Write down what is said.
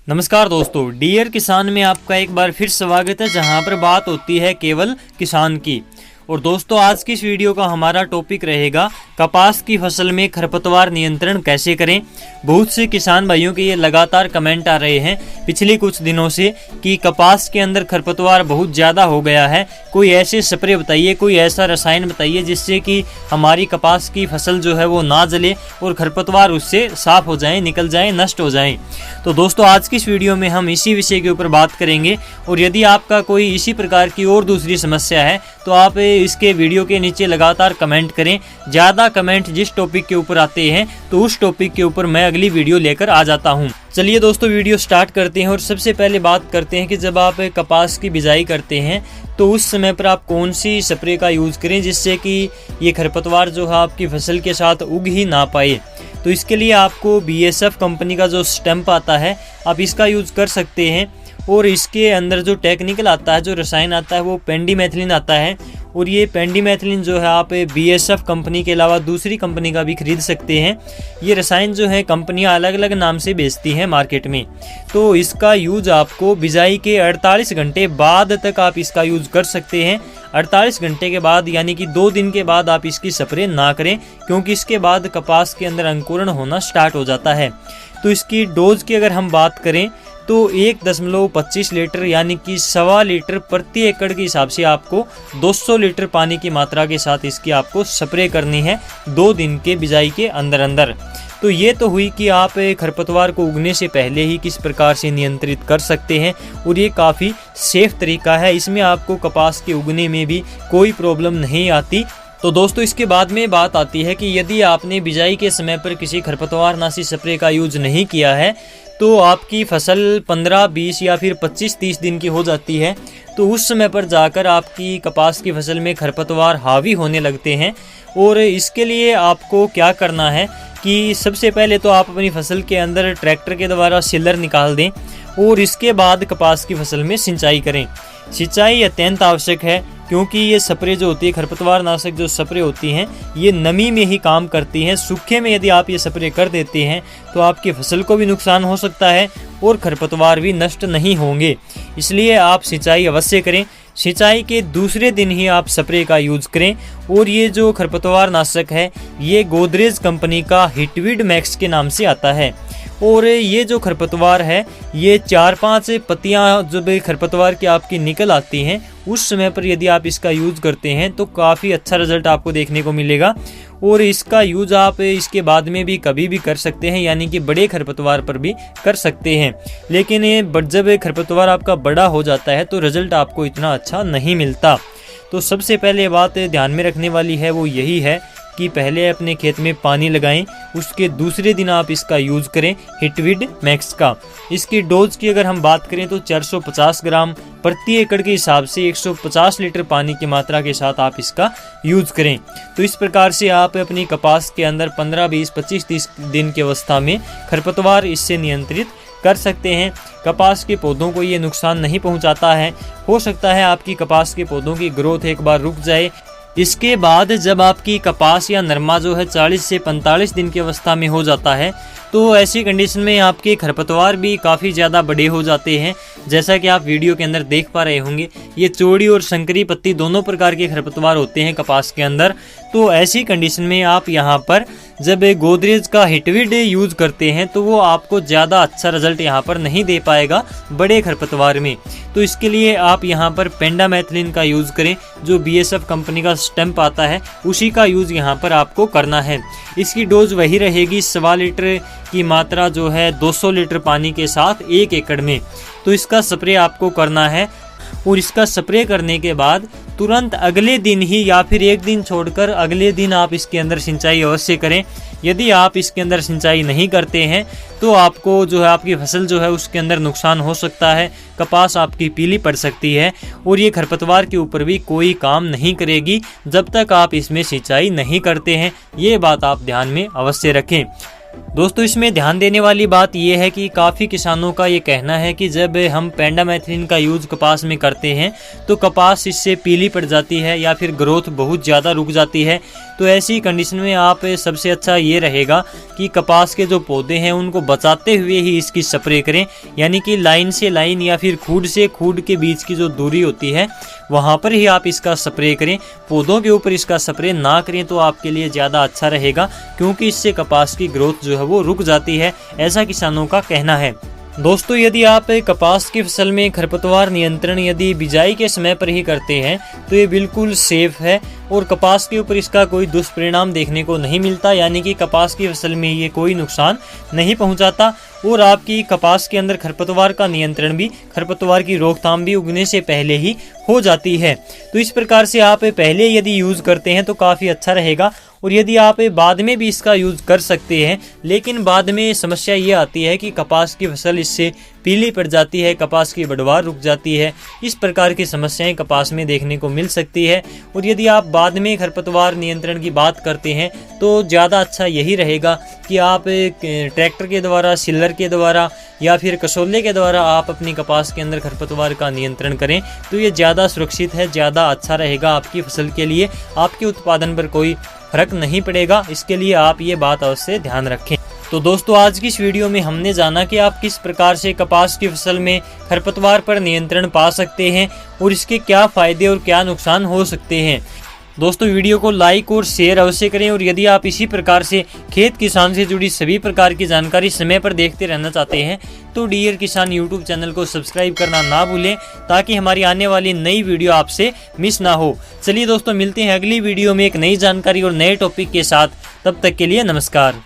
नमस्कार दोस्तों, डियर किसान में आपका एक बार फिर स्वागत है, जहां पर बात होती है केवल किसान की। और दोस्तों, आज की इस वीडियो का हमारा टॉपिक रहेगा कपास की फसल में खरपतवार नियंत्रण कैसे करें। बहुत से किसान भाइयों के ये लगातार कमेंट आ रहे हैं पिछले कुछ दिनों से कि कपास के अंदर खरपतवार बहुत ज़्यादा हो गया है। कोई ऐसे स्प्रे बताइए, कोई ऐसा रसायन बताइए जिससे कि हमारी कपास की फसल जो है वो ना जले और खरपतवार उससे साफ हो जाएं, निकल जाएं, नष्ट हो जाएं। तो दोस्तों, आज की इस वीडियो में हम इसी विषय के ऊपर बात करेंगे। और यदि आपका कोई इसी प्रकार की और दूसरी समस्या है तो आप इसके वीडियो के नीचे लगातार कमेंट करें। ज़्यादा कमेंट जिस टॉपिक के ऊपर आते हैं तो उस टॉपिक के ऊपर मैं अगली वीडियो लेकर आ जाता हूं। चलिए दोस्तों, वीडियो स्टार्ट करते हैं। और सबसे पहले बात करते हैं कि जब आप कपास की बिजाई करते हैं तो उस समय पर आप कौन सी स्प्रे का यूज़ करें जिससे कि ये खरपतवार जो है आपकी फसल के साथ उग ही ना पाए। तो इसके लिए आपको BASF कंपनी का जो स्टैम्प आता है आप इसका यूज़ कर सकते हैं। और इसके अंदर जो टेक्निकल आता है, जो रसायन आता है, वो पेंडिमेथिलिन आता है। और ये पेंडिमेथिलिन जो है आप BASF कंपनी के अलावा दूसरी कंपनी का भी खरीद सकते हैं। ये रसायन जो है कंपनियां अलग अलग नाम से बेचती हैं मार्केट में। तो इसका यूज आपको बिजाई के 48 घंटे बाद तक आप इसका यूज कर सकते हैं। 48 घंटे के बाद यानी कि 2 दिन के बाद आप इसकी स्प्रे ना करें, क्योंकि इसके बाद कपास के अंदर अंकुरण होना स्टार्ट हो जाता है। तो इसकी डोज की अगर हम बात करें तो 1.25 लीटर यानी कि 1.25 लीटर प्रति एकड़ के हिसाब से आपको 200 लीटर पानी की मात्रा के साथ इसकी आपको स्प्रे करनी है 2 दिन के बिजाई के अंदर। तो ये तो हुई कि आप खरपतवार को उगने से पहले ही किस प्रकार से नियंत्रित कर सकते हैं। और ये काफ़ी सेफ तरीका है, इसमें आपको कपास के उगने में भी कोई प्रॉब्लम नहीं आती। तो दोस्तों, इसके बाद में बात आती है कि यदि आपने बिजाई के समय पर किसी खरपतवारनाशी स्प्रे का यूज नहीं किया है तो आपकी फसल 15, 20 या फिर 25-30 दिन की हो जाती है। तो उस समय पर जाकर आपकी कपास की फसल में खरपतवार हावी होने लगते हैं। और इसके लिए आपको क्या करना है कि सबसे पहले तो आप अपनी फसल के अंदर ट्रैक्टर के द्वारा सिलर निकाल दें और इसके बाद कपास की फसल में सिंचाई करें। सिंचाई अत्यंत आवश्यक है, क्योंकि ये स्प्रे जो होती है, खरपतवार नाशक जो स्प्रे होती हैं, ये नमी में ही काम करती हैं। सूखे में यदि आप ये स्प्रे कर देते हैं तो आपकी फसल को भी नुकसान हो सकता है और खरपतवार भी नष्ट नहीं होंगे। इसलिए आप सिंचाई अवश्य करें। सिंचाई के दूसरे दिन ही आप स्प्रे का यूज करें। और ये जो खरपतवार नाशक है ये गोदरेज कंपनी का हिटवीड मैक्स के नाम से आता है। और ये जो खरपतवार है ये 4-5 पत्तियां जब खरपतवार की आपकी निकल आती हैं उस समय पर यदि आप इसका यूज़ करते हैं तो काफ़ी अच्छा रिजल्ट आपको देखने को मिलेगा। और इसका यूज़ आप इसके बाद में भी कभी भी कर सकते हैं, यानी कि बड़े खरपतवार पर भी कर सकते हैं। लेकिन ये जब खरपतवार आपका बड़ा हो जाता है तो रिजल्ट आपको इतना अच्छा नहीं मिलता। तो सबसे पहले बात ध्यान में रखने वाली है वो यही है कि पहले अपने खेत में पानी लगाएं, उसके दूसरे दिन आप इसका यूज़ करें हिटवीड मैक्स का। इसकी डोज की अगर हम बात करें तो 450 ग्राम प्रति एकड़ के हिसाब से 150 लीटर पानी की मात्रा के साथ आप इसका यूज़ करें। तो इस प्रकार से आप अपनी कपास के अंदर 15, 20, 25, 30 दिन की अवस्था में खरपतवार इससे नियंत्रित कर सकते हैं। कपास के पौधों को ये नुकसान नहीं पहुंचाता है। हो सकता है आपकी कपास के पौधों की ग्रोथ एक बार रुक जाए। इसके बाद जब आपकी कपास या नरमा जो है 40 से 45 दिन की अवस्था में हो जाता है तो ऐसी कंडीशन में आपके खरपतवार भी काफ़ी ज़्यादा बड़े हो जाते हैं। जैसा कि आप वीडियो के अंदर देख पा रहे होंगे, ये चौड़ी और संकरी पत्ती दोनों प्रकार के खरपतवार होते हैं कपास के अंदर। तो ऐसी कंडीशन में आप यहाँ पर जब गोदरेज का हिटवीड यूज़ करते हैं तो वो आपको ज़्यादा अच्छा रिजल्ट यहाँ पर नहीं दे पाएगा बड़े खरपतवार में। तो इसके लिए आप यहाँ पर पेंडामेथिलिन का यूज़ करें, जो BASF कंपनी का स्टैम्प आता है उसी का यूज़ यहाँ पर आपको करना है। इसकी डोज वही रहेगी 1.25 लीटर की मात्रा जो है 200 लीटर पानी के साथ 1 एकड़ में। तो इसका स्प्रे आपको करना है। और इसका स्प्रे करने के बाद तुरंत अगले दिन ही या फिर एक दिन छोड़कर अगले दिन आप इसके अंदर सिंचाई अवश्य करें। यदि आप इसके अंदर सिंचाई नहीं करते हैं तो आपको जो है आपकी फसल जो है उसके अंदर नुकसान हो सकता है, कपास आपकी पीली पड़ सकती है और ये खरपतवार के ऊपर भी कोई काम नहीं करेगी जब तक आप इसमें सिंचाई नहीं करते हैं। ये बात आप ध्यान में अवश्य रखें। दोस्तों इसमें ध्यान देने वाली बात यह है कि काफ़ी किसानों का ये कहना है कि जब हम पेंडामेथ्रिन का यूज़ कपास में करते हैं तो कपास इससे पीली पड़ जाती है या फिर ग्रोथ बहुत ज़्यादा रुक जाती है। तो ऐसी कंडीशन में आप सबसे अच्छा ये रहेगा कि कपास के जो पौधे हैं उनको बचाते हुए ही इसकी स्प्रे करें, यानी कि लाइन से लाइन या फिर खूड से खूड के बीच की जो दूरी होती है वहाँ पर ही आप इसका स्प्रे करें। पौधों के ऊपर इसका स्प्रे ना करें तो आपके लिए ज़्यादा अच्छा रहेगा, क्योंकि इससे कपास की ग्रोथ जो है वो रुक जाती है, ऐसा किसानों का कहना है। दोस्तों यदि आप कपास की फसल में खरपतवार नियंत्रण यदि बिजाई के समय पर ही करते हैं तो ये बिल्कुल सेफ है और कपास के ऊपर इसका कोई दुष्परिणाम देखने को नहीं मिलता, यानी कि कपास की फसल में ये कोई नुकसान नहीं पहुंचाता और आपकी कपास के अंदर खरपतवार का नियंत्रण भी, खरपतवार की रोकथाम भी उगने से पहले ही हो जाती है। तो इस प्रकार से आप पहले यदि यूज़ करते हैं तो काफ़ी अच्छा रहेगा। और यदि आप बाद में भी इसका यूज़ कर सकते हैं, लेकिन बाद में समस्या ये आती है कि कपास की फसल इससे पीली पड़ जाती है, कपास की बढ़वार रुक जाती है, इस प्रकार की समस्याएं कपास में देखने को मिल सकती है। और यदि आप बाद में खरपतवार नियंत्रण की बात करते हैं तो ज़्यादा अच्छा यही रहेगा कि आप ट्रैक्टर के द्वारा, सिलर के द्वारा या फिर कसोले के द्वारा आप अपनी कपास के अंदर खरपतवार का नियंत्रण करें, तो ये ज़्यादा सुरक्षित है, ज़्यादा अच्छा रहेगा आपकी फसल के लिए। आपके उत्पादन पर कोई फर्क नहीं पड़ेगा, इसके लिए आप ये बात अवश्य ध्यान रखें। तो दोस्तों आज की इस वीडियो में हमने जाना कि आप किस प्रकार से कपास की फसल में खरपतवार पर नियंत्रण पा सकते हैं और इसके क्या फायदे और क्या नुकसान हो सकते हैं। दोस्तों वीडियो को लाइक और शेयर अवश्य करें और यदि आप इसी प्रकार से खेत किसान से जुड़ी सभी प्रकार की जानकारी समय पर देखते रहना चाहते हैं तो डियर किसान यूट्यूब चैनल को सब्सक्राइब करना ना भूलें, ताकि हमारी आने वाली नई वीडियो आपसे मिस ना हो। चलिए दोस्तों मिलते हैं अगली वीडियो में एक नई जानकारी और नए टॉपिक के साथ, तब तक के लिए नमस्कार।